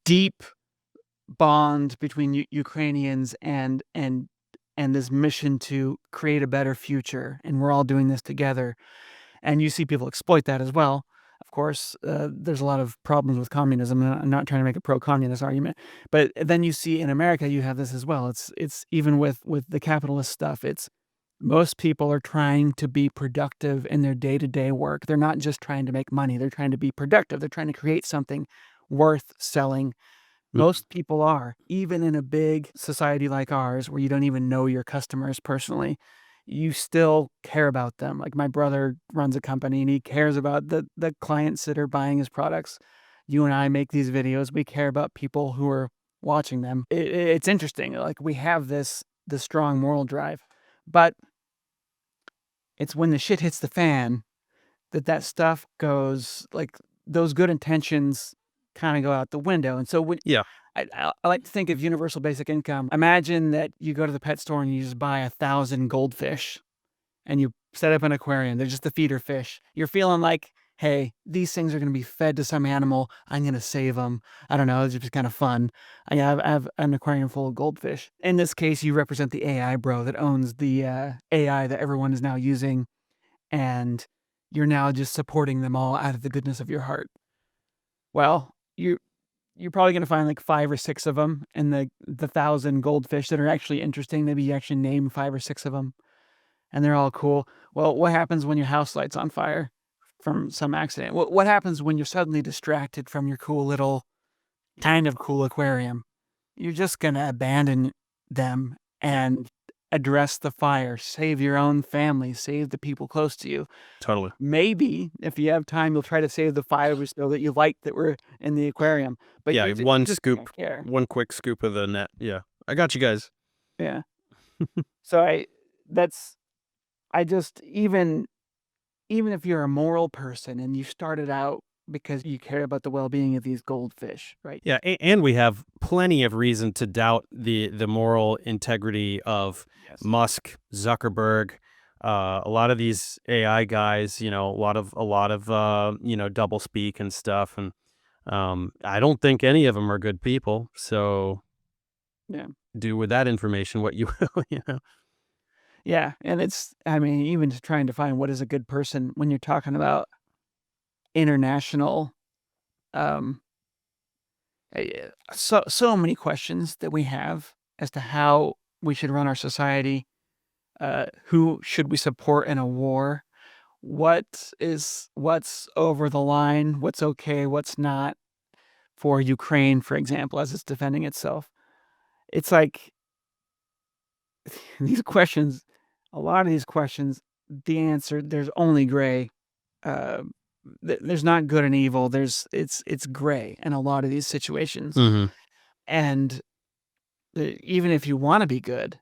A: deep bond between Ukrainians and this mission to create a better future, and we're all doing this together. And you see people exploit that as well. Of course, there's a lot of problems with communism. And I'm not trying to make a pro-communist argument, but then you see in America you have this as well. It's even with the capitalist stuff. It's most people are trying to be productive in their day-to-day work. They're not just trying to make money. They're trying to be productive. They're trying to create something worth selling. Most people are, even in a big society like ours, where you don't even know your customers personally, you still care about them. Like my brother runs a company and he cares about the clients that are buying his products. You and I make these videos. We care about people who are watching them. It's interesting. Like we have this strong moral drive, but it's when the shit hits the fan that stuff goes like those good intentions kind of go out the window. And so when
B: Yeah,
A: I like to think of universal basic income. Imagine that you go to the pet store and you just buy 1,000 goldfish and you set up an aquarium. They're just the feeder fish. You're feeling like, hey, these things are going to be fed to some animal. I'm going to save them. I don't know. It's just kind of fun. I have an aquarium full of goldfish. In this case, you represent the AI bro that owns the AI that everyone is now using, and you're now just supporting them all out of the goodness of your heart. Well, you're probably gonna find like 5 or 6 of them, and the 1,000 goldfish that are actually interesting. Maybe you actually name 5 or 6 of them, and they're all cool. Well, what happens when your house lights on fire from some accident? What happens when you're suddenly distracted from your cool little kind of cool aquarium? You're just gonna abandon them and address the fire, save your own family, save the people close to you.
B: totally.
A: Maybe if you have time, you'll try to save the 5 or so that you like that were in the aquarium, but
B: Yeah,
A: you just can't care.
B: one quick scoop of the net. Yeah, I got you guys.
A: Yeah. So that's I just even if you're a moral person and you started out because you care about the well-being of these goldfish, right?
B: Yeah, and we have plenty of reason to doubt the moral integrity of
A: Yes.
B: Musk, Zuckerberg, a lot of these AI guys. A lot of double speak and stuff, and I don't think any of them are good people. So
A: Yeah.
B: do with that information what you will.
A: Yeah, and I mean, even just trying to find what is a good person when you're talking about international, um, so many questions that we have as to how we should run our society. Who should we support in a war? What's over the line? What's okay? What's not for Ukraine, for example, as it's defending itself? It's like these questions, a lot of these questions, the answer there's only gray. Uh, there's not good and evil. It's gray in a lot of these situations,
B: Hmm.
A: and even if you want to be good,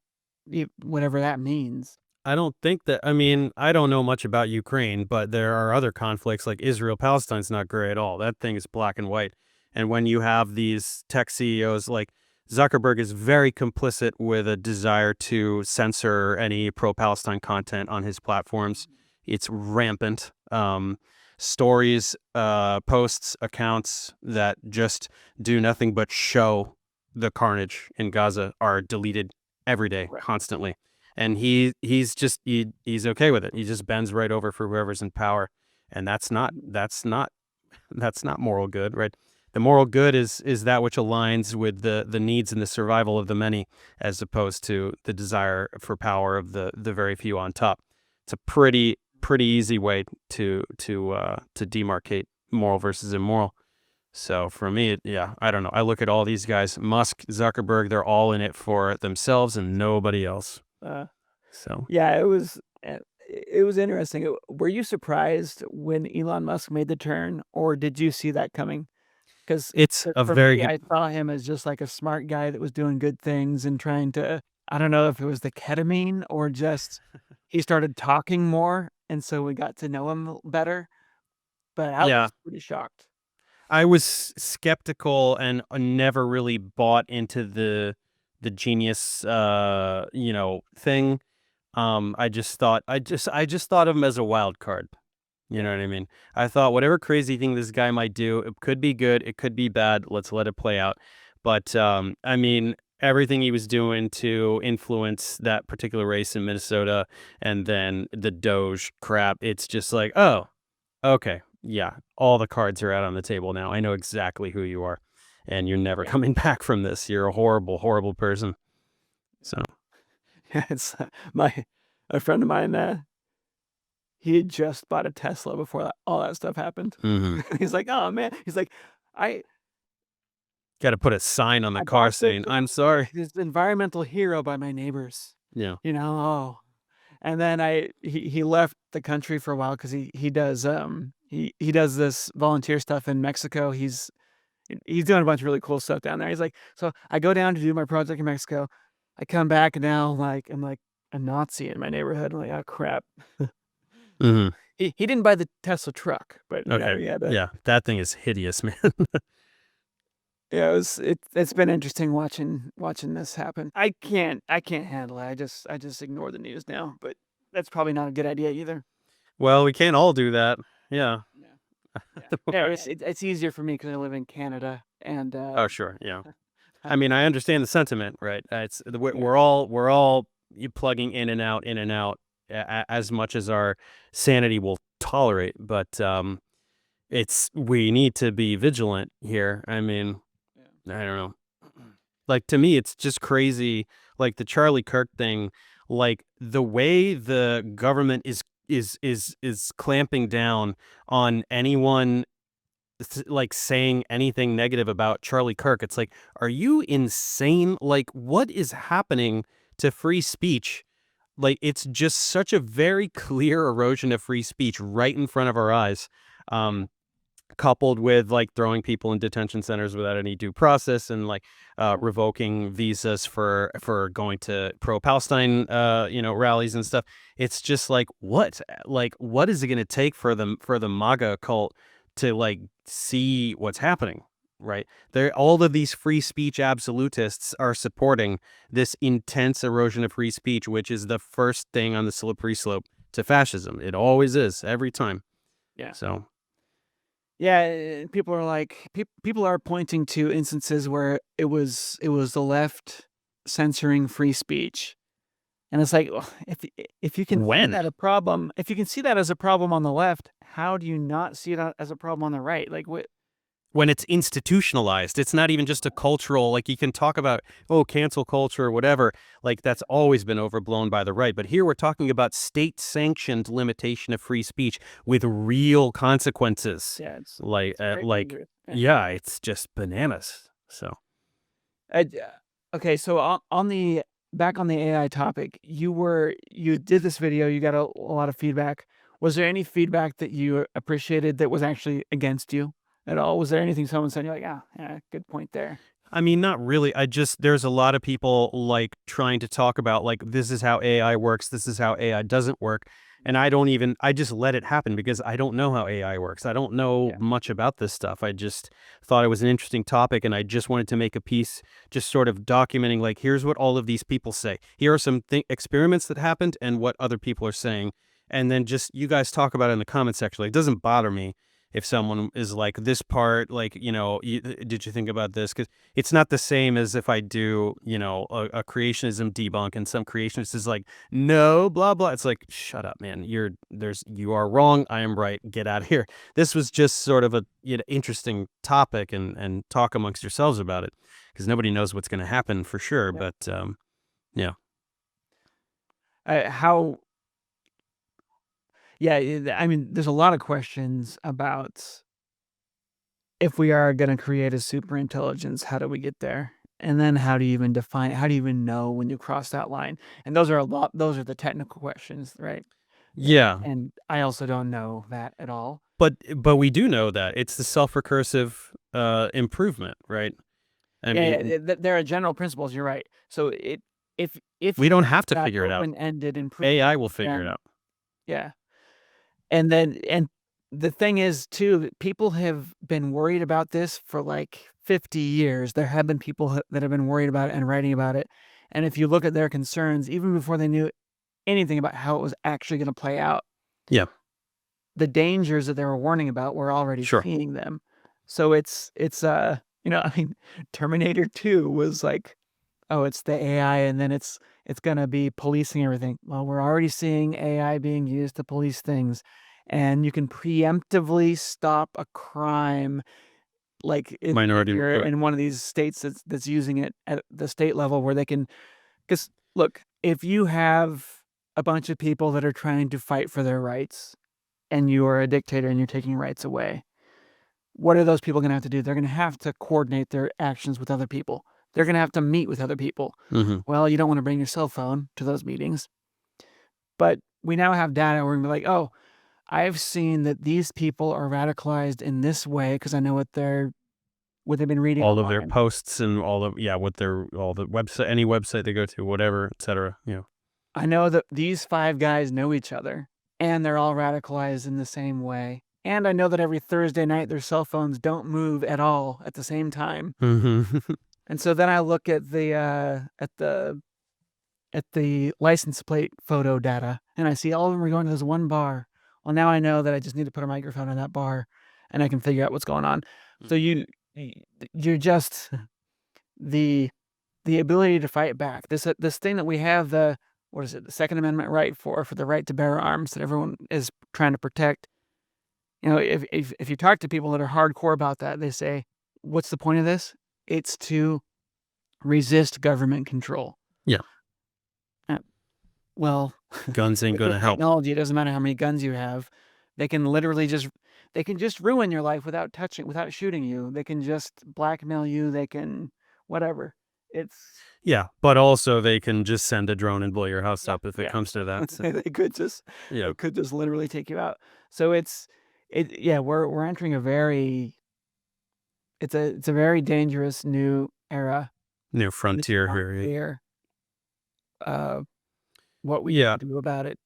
A: whatever that means.
B: I don't think that. I mean, I don't know much about Ukraine, but there are other conflicts like Israel Palestine's not gray at all. That thing is black and white. And when you have these tech CEOs like Zuckerberg is very complicit with a desire to censor any pro Palestine content on his platforms. It's rampant. Stories, posts, accounts that just do nothing but show the carnage in Gaza are deleted every day,
A: Right.
B: constantly, and he's okay with it. He just bends right over for whoever's in power. and that's not moral good, right? The moral good is that which aligns with the needs and the survival of the many, as opposed to the desire for power of the very few on top. It's a pretty easy way to demarcate moral versus immoral. So for me, yeah, I don't know. I look at all these guys, Musk, Zuckerberg, they're all in it for themselves and nobody else.
A: Uh,
B: So
A: yeah, it was interesting. Were you surprised when Elon Musk made the turn, or did you see that coming? Because
B: it's a
A: for
B: very
A: me,
B: good.
A: I saw him as just like a smart guy that was doing good things and trying to, I don't know if it was the ketamine or just he started talking more, and so we got to know him better, but I
B: Yeah,
A: was pretty shocked.
B: I was skeptical and never really bought into the genius, thing. I just thought of him as a wild card. You
A: Yeah.
B: know what I mean? I thought whatever crazy thing this guy might do, it could be good, it could be bad. Let's let it play out. But I mean, everything he was doing to influence that particular race in Minnesota, and then the Doge crap, it's just like, oh, okay, yeah, all the cards are out on the table now. I know exactly who you are, and you're never
A: Yeah.
B: coming back from this. You're a horrible, horrible person. So,
A: Yeah, it's my a friend of mine, he had just bought a Tesla before all that stuff happened.
B: mhm.
A: He's like, "Oh, man." He's like, "I
B: Got to put a sign on the
A: I
B: car
A: bought
B: saying, "I'm sorry."
A: this environmental hero by my neighbors."
B: Yeah.
A: You know? Oh. And then he left the country for a while because he does, he does this volunteer stuff in Mexico. He's doing a bunch of really cool stuff down there. He's like, "So I go down to do my project in Mexico. I come back and now, like, I'm like a Nazi in my neighborhood." I'm like, "Oh, crap."
B: Mhm.
A: He didn't buy the Tesla truck, but,
B: Okay.
A: he had a
B: Yeah, that thing is hideous, man.
A: yeah, it's been interesting watching this happen. I can't handle it. I just ignore the news now, but that's probably not a good idea either.
B: Well, we can't all do that. Yeah.
A: Yeah. Yeah. Yeah, it's easier for me because I live in Canada and,
B: Oh, sure. Yeah. I mean, I understand the sentiment, right? It's
A: yeah,
B: we're all you plugging in and out, as much as our sanity will tolerate. But it's we need to be vigilant here. I mean,
A: yeah,
B: I don't know. Like to me, it's just crazy. Like the Charlie Kirk thing, like the way the government is clamping down on anyone like saying anything negative about Charlie Kirk. It's like, are you insane? Like, what is happening to free speech? Like, it's just such a very clear erosion of free speech right in front of our eyes.
A: yeah,
B: Um, Coupled with like throwing people in detention centers without any due process, and like
A: yeah,
B: revoking visas for going to pro-Palestine rallies and stuff. It's just like what is it going to take for the MAGA cult to like see what's happening, right? There, all of these free speech absolutists are supporting this intense erosion of free speech, which is the first thing on the slippery slope to fascism. It always is, every time.
A: yeah.
B: So
A: Yeah, people are like people are pointing to instances where it was the left censoring free speech. And it's like, "Ugh, if you can see
B: when?
A: that a problem if you can see that as a problem on the left, how do you not see it as a problem on the right? Like, what
B: When it's institutionalized, it's not even just a cultural, like you can talk about, oh, cancel culture or whatever, like that's always been overblown by the right. But here we're talking about state sanctioned limitation of free speech with real consequences.
A: yeah,
B: Like,
A: it's very dangerous. Yeah.
B: yeah, it's just bananas. So,
A: Okay, so on the back on the AI topic, you did this video, you got a lot of feedback. Was there any feedback that you appreciated that was actually against you at all? Was there anything someone said, you're like, "Ah, yeah, good point there."
B: I mean, not really. There's a lot of people like trying to talk about like, this is how AI works, this is how AI doesn't work. And I just let it happen because I don't know how AI works. I don't know
A: Yeah,
B: much about this stuff. I just thought it was an interesting topic and I just wanted to make a piece just sort of documenting like, here's what all of these people say. Here are some experiments that happened and what other people are saying. And then just you guys talk about it in the comment section. Like, it doesn't bother me if someone is like, this part, like, did you think about this? Because it's not the same as if I do, a creationism debunk, and some creationist is like, no, blah blah. It's like, shut up, man. You are wrong. I am right. Get out of here. This was just sort of a interesting topic, and talk amongst yourselves about it, because nobody knows what's going to happen for sure.
A: Yeah.
B: But yeah.
A: How? Yeah, I mean, there's a lot of questions about if we are going to create a super intelligence, how do we get there? And then how do you even define? How do you even know when you cross that line? And those are a lot. Those are the technical questions, right?
B: Yeah.
A: And I also don't know that at all.
B: But we do know that it's the self-recursive improvement, right? I mean,
A: There are general principles. You're right. So if
B: we don't have to
A: that
B: figure it out.
A: open-ended improvement,
B: AI will figure it
A: then
B: out.
A: yeah. And the thing is too, that people have been worried about this for like 50 years. There have been people that have been worried about it and writing about it. And if you look at their concerns, even before they knew anything about how it was actually going to play out,
B: Yeah,
A: the dangers that they were warning about, we're already
B: sure.
A: seeing them. So I mean, Terminator 2 was like, oh, it's the AI, and then it's gonna be policing everything. Well, we're already seeing AI being used to police things, and you can preemptively stop a crime, like if
B: Minority
A: you're
B: Report.
A: in one of these states that's using it at the state level, where they can. Because look, if you have a bunch of people that are trying to fight for their rights, and you are a dictator and you're taking rights away, what are those people going to have to do? They're going to have to coordinate their actions with other people. They're going to have to meet with other people.
B: Hmm.
A: Well, you don't want to bring your cell phone to those meetings. But we now have data where we can be like, oh, I've seen that these people are radicalized in this way because I know what they've been reading
B: All of their
A: online.
B: posts and all the website, any website they go to, whatever, etc.
A: I know that these 5 guys know each other and they're all radicalized in the same way. And I know that every Thursday night their cell phones don't move at all at the same time.
B: Hmm.
A: And so then I look at the license plate photo data, and I see all of them are going to this one bar. Well, now I know that I just need to put a microphone in that bar, and I can figure out what's going on. So you're just the ability to fight back. This thing that we have, the what is it, the Second Amendment right for the right to bear arms that everyone is trying to protect. If you talk to people that are hardcore about that, they say, "What's the point of this? It's to resist government control."
B: Yeah,
A: Uh, Well,
B: guns ain't
A: with
B: gonna help.
A: technology, it doesn't matter how many guns you have. They can literally just ruin your life without shooting you. They can just blackmail you. They can whatever. It's
B: Yeah, but also they can just send a drone and blow your house
A: yeah,
B: up if it
A: yeah.
B: comes to that. So,
A: They could just
B: yeah,
A: literally take you out. So yeah, we're entering a very it's a very dangerous new era.
B: new
A: And it's
B: frontier
A: not
B: here.
A: clear uh what we
B: Yeah,
A: can do about it.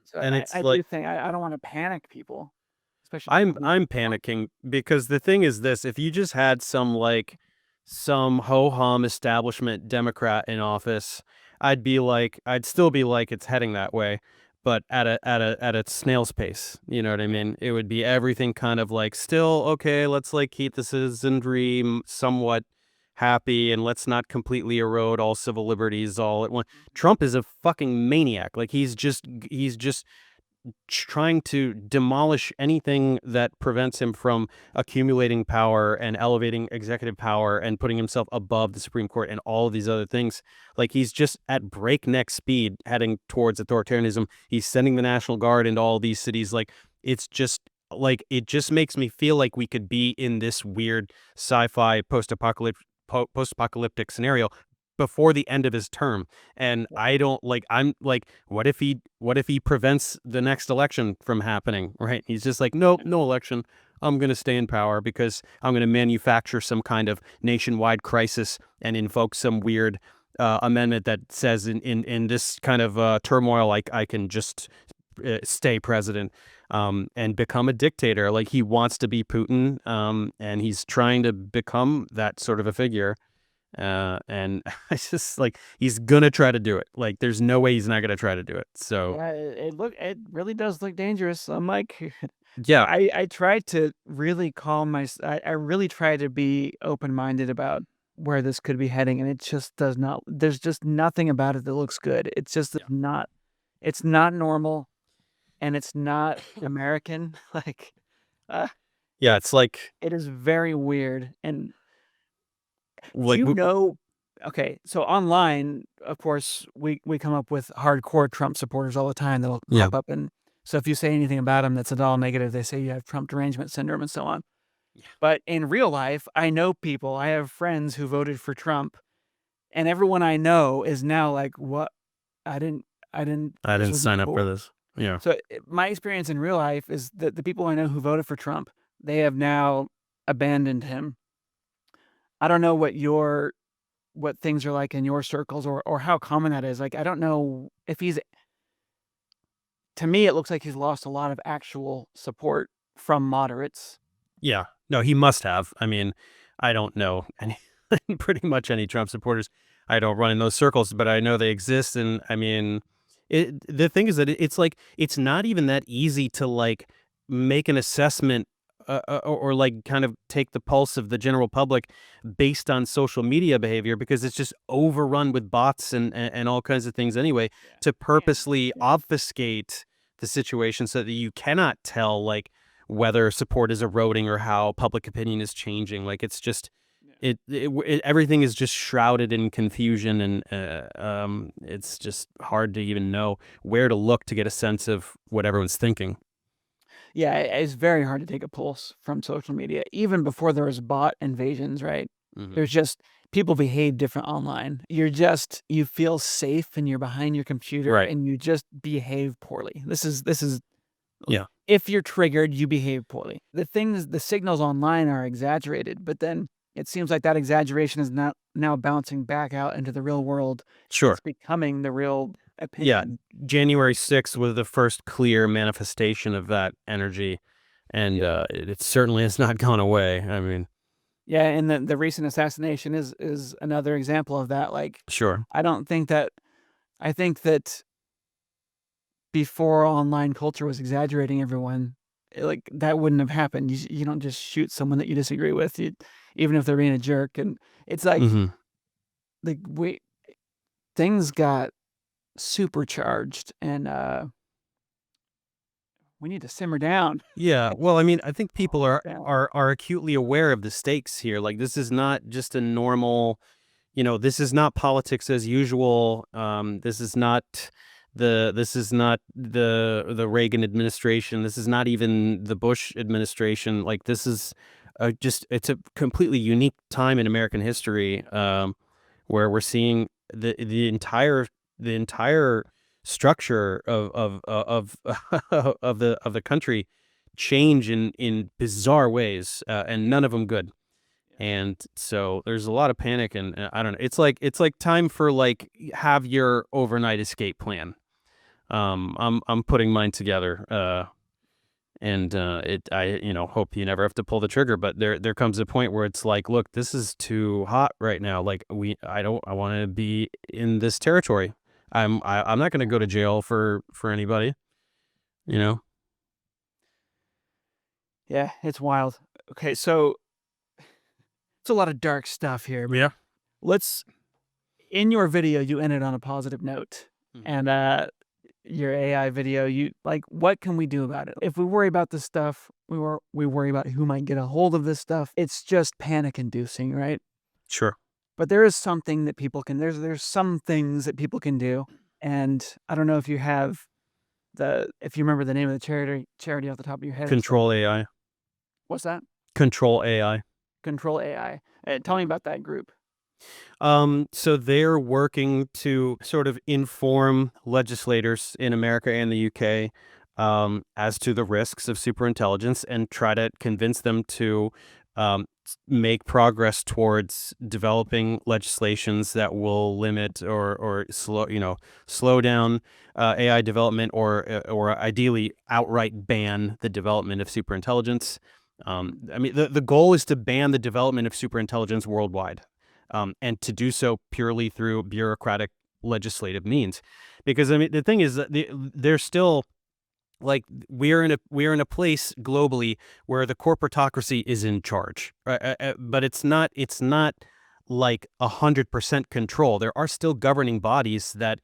A: So
B: and
A: I
B: it's
A: I
B: like,
A: do think I don't want to panic people, especially
B: I'm
A: people who
B: I'm
A: want.
B: panicking because the thing is this: if you just had some ho hum establishment Democrat in office, I'd still be like, it's heading that way, but at a snail's pace. You know what I mean? It would be everything kind of like, still okay. Let's like keep the citizenry somewhat happy, and let's not completely erode all civil liberties all at once. Trump is a fucking maniac. Like, he's just trying to demolish anything that prevents him from accumulating power and elevating executive power and putting himself above the Supreme Court and all of these other things. Like, he's just at breakneck speed heading towards authoritarianism. He's sending the National Guard into all these cities. It's just it just makes me feel like we could be in this weird sci-fi post-apocalyptic scenario before the end of his term. And
A: Yeah,
B: I don't like, I'm like, what if he prevents the next election from happening, right? He's just like, nope,
A: yeah,
B: no election. I'm going to stay in power because I'm going to manufacture some kind of nationwide crisis and invoke some weird amendment that says in this kind of turmoil, like, I can just stay president and become a dictator. Like, he wants to be Putin, and he's trying to become that sort of a figure. And I just like, he's gonna try to do it. Like, there's no way he's not gonna try to do it. So
A: yeah. It really does look dangerous. I'm like,
B: Yeah.
A: I try to really I really try to be open-minded about where this could be heading, and it just does not there's just nothing about it that looks good. It's just
B: Yeah.
A: it's not normal, and it's not American. Like, uh,
B: Yeah, it's like
A: it is very weird, and do
B: like
A: you know okay, so online, of course, we come up with hardcore Trump supporters all the time that'll
B: yeah.
A: pop up, and so if you say anything about them that's at all negative, they say you have Trump derangement syndrome and so on. But in real life, I know people, I have friends who voted for Trump, and everyone I know is now like, "What? I didn't I didn't
B: I
A: this
B: didn't
A: wasn't
B: sign up for
A: cool."
B: this. Yeah.
A: So, my experience in real life is that the people I know who voted for Trump, they have now abandoned him. I don't know what things are like in your circles or how common that is. Like, I don't know if he's to me, it looks like he's lost a lot of actual support from moderates.
B: Yeah. No, he must have. I mean, I don't know any pretty much any Trump supporters. I don't run in those circles, but I know they exist. And I mean, the thing is that it's like it's not even that easy to like make an assessment or like kind of take the pulse of the general public based on social media behavior because it's just overrun with bots and all kinds of things anyway
A: Yeah.
B: to
A: And
B: purposely
A: yeah,
B: obfuscate the situation so that you cannot tell like whether support is eroding or how public opinion is changing. Like it's just
A: yeah.
B: everything is just shrouded in confusion, and it's just hard to even know where to look to get a sense of what everyone's thinking.
A: Yeah, it's very hard to take a pulse from social media, even before there was bot invasions, right?
B: Hmm.
A: There's just people behave different online. You feel safe and you're behind your computer
B: Right.
A: and you just behave poorly. This is
B: Yeah.
A: if you're triggered, you behave poorly. The signals online are exaggerated, but then it seems like that exaggeration is not now bouncing back out into the real world.
B: Sure.
A: It's becoming the real
B: Yeah.
A: opinion.
B: January 6th was the first clear manifestation of that energy, and
A: Yeah.
B: it certainly has not gone away. I mean,
A: Yeah, and the recent assassination is another example of that, like,
B: sure.
A: I don't think that I think that before online culture was exaggerating everyone, like, that wouldn't have happened. You don't just shoot someone that you disagree with, even if they're being a jerk, and it's
B: Hmm.
A: like, we things got supercharged, and, we need to simmer down.
B: Yeah, well, I mean, I think people
A: Calm
B: are
A: down.
B: are are acutely aware of the stakes here. Like, this is not just a normal, this is not politics as usual. This is not the Reagan administration. This is not even the Bush administration. Like, this is just it's a completely unique time in American history, where we're seeing the entire structure of of the country change in bizarre ways, and none of them good.
A: Yeah.
B: And so there's a lot of panic, and I don't know. It's like time for like have your overnight escape plan. I'm putting mine together, and it I hope you never have to pull the trigger. But there comes a point where it's like, look, this is too hot right now. Like I want to be in this territory. I'm not going to go to jail for anybody. You know.
A: Yeah, it's wild. Okay, so it's a lot of dark stuff here, but
B: Yeah.
A: let's in your video, you ended on a positive note,
B: Mhm.
A: and, your AI video, you like, what can we do about it? If we worry about this stuff, we worry about who might get a hold of this stuff, it's just panic inducing, right?
B: Sure.
A: But there is something that people can there's some things that people can do, and I don't know if you have if you remember the name of the charity off the top of your head, it's like
B: Control AI.
A: what's that?
B: Control AI.
A: Control AI. Tell me about that group.
B: So they're working to sort of inform legislators in America and the UK, as to the risks of superintelligence and try to convince them to make progress towards developing legislations that will limit or slow down AI development or ideally outright ban the development of superintelligence.
A: Mhm.
B: I mean, the goal is to ban the development of superintelligence worldwide, and to do so purely through bureaucratic legislative means. Because I mean, the thing is that there's still like we're in a place globally where the corporatocracy is in charge, right? But it's not like 100% control. There are still governing bodies that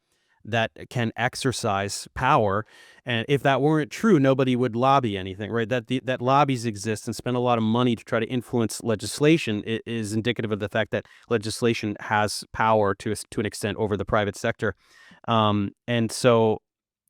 B: can exercise power, and if that weren't true, nobody would lobby anything, right? That lobbies exist and spend a lot of money to try to influence legislation is indicative of the fact that legislation has power to an extent over the private sector, and so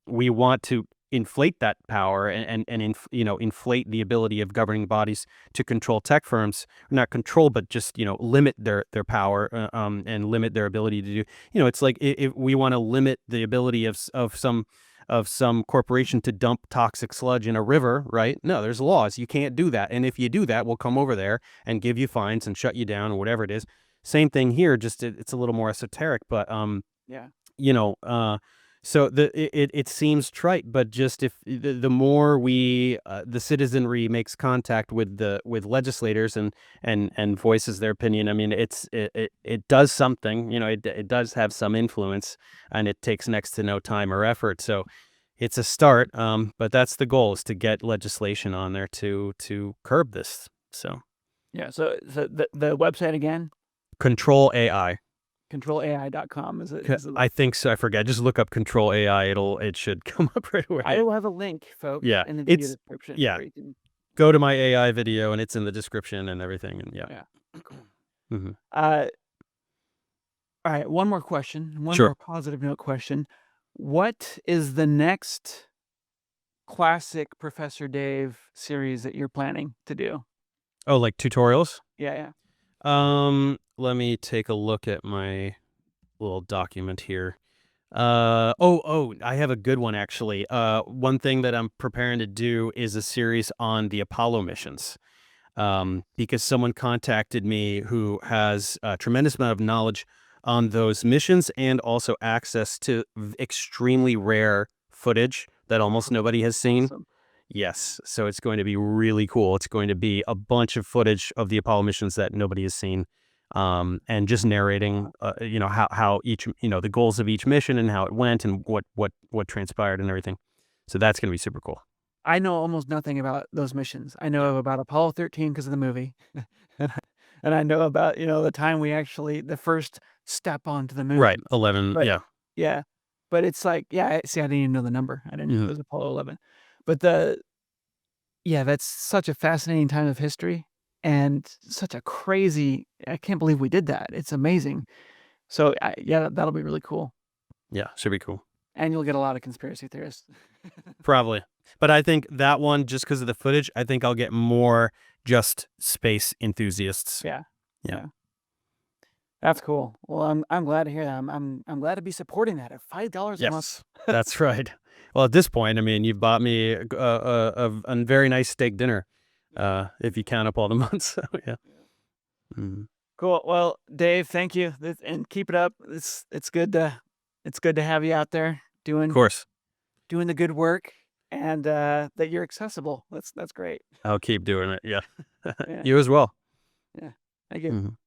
B: we want to inflate that power and inflate the ability of governing bodies to control tech firms, not control, but just limit their power, and limit their ability to do. It's like if we want to limit the ability of some corporation to dump toxic sludge in a river, right? No, there's laws. You can't do that. And if you do that, we'll come over there and give you fines and shut you down or whatever it is. Same thing here, just it's a little more esoteric, but
A: Yeah.
B: you know, so it seems trite, but just if the more the citizenry makes contact with legislators and voices their opinion, I mean, it does something. It does have some influence, and it takes next to no time or effort. So it's a start. But that's the goal, is to get legislation on there to curb this. So
A: Yeah. So the website again,
B: control AI.
A: controlai.com is it?
B: I think so. I forget. Just look up Control AI. It should come up right away.
A: I will have a link, folks,
B: Yeah,
A: in the video
B: it's
A: description
B: yeah.
A: where you can.
B: Go to my AI video, and it's in the description and everything. And yeah.
A: Yeah. Cool.
B: Hmm.
A: Uh, all right. One more question. One
B: Sure.
A: more positive note question. What is the next classic Professor Dave series that you're planning to do?
B: Oh, like tutorials.
A: Yeah. Yeah.
B: Let me take a look at my little document here. I have a good one actually. One thing that I'm preparing to do is a series on the Apollo missions. Because someone contacted me who has a tremendous amount of knowledge on those missions and also access to extremely rare footage that almost nobody has seen.
A: Awesome.
B: Yes, so it's going to be really cool. It's going to be a bunch of footage of the Apollo missions that nobody has seen, and just narrating, how each, the goals of each mission and how it went and what transpired and everything. So that's going to be super cool.
A: I know almost nothing about those missions. I know about Apollo 13 because of the movie. And I know about, the time the first step onto the moon.
B: Right, 11.
A: But
B: Yeah.
A: yeah, but it's like, yeah, see, I didn't even know the number. I didn't know it
B: Mhm.
A: was Apollo 11. But yeah, that's such a fascinating time of history and such a crazy, I can't believe we did that. It's amazing. So yeah, that'll be really cool.
B: Yeah, should be cool.
A: And you'll get a lot of conspiracy theorists.
B: Probably. But I think that one, just because of the footage, I think I'll get more just space enthusiasts.
A: Yeah.
B: Yeah.
A: Yeah. That's cool. Well, I'm glad to hear that. I'm glad to be supporting that at $5 a month.
B: Yes, that's right. Well, at this point, I mean, you've bought me a very nice steak dinner, if you count up all the months. So yeah. Mhm.
A: Cool. Well, Dave, thank you, and keep it up. It's good to have you out there
B: Of
A: doing
B: course,
A: doing the good work, and that you're accessible. That's great.
B: I'll keep doing it. Yeah.
A: Yeah.
B: You as well.
A: Yeah. Thank you.
B: Mhm.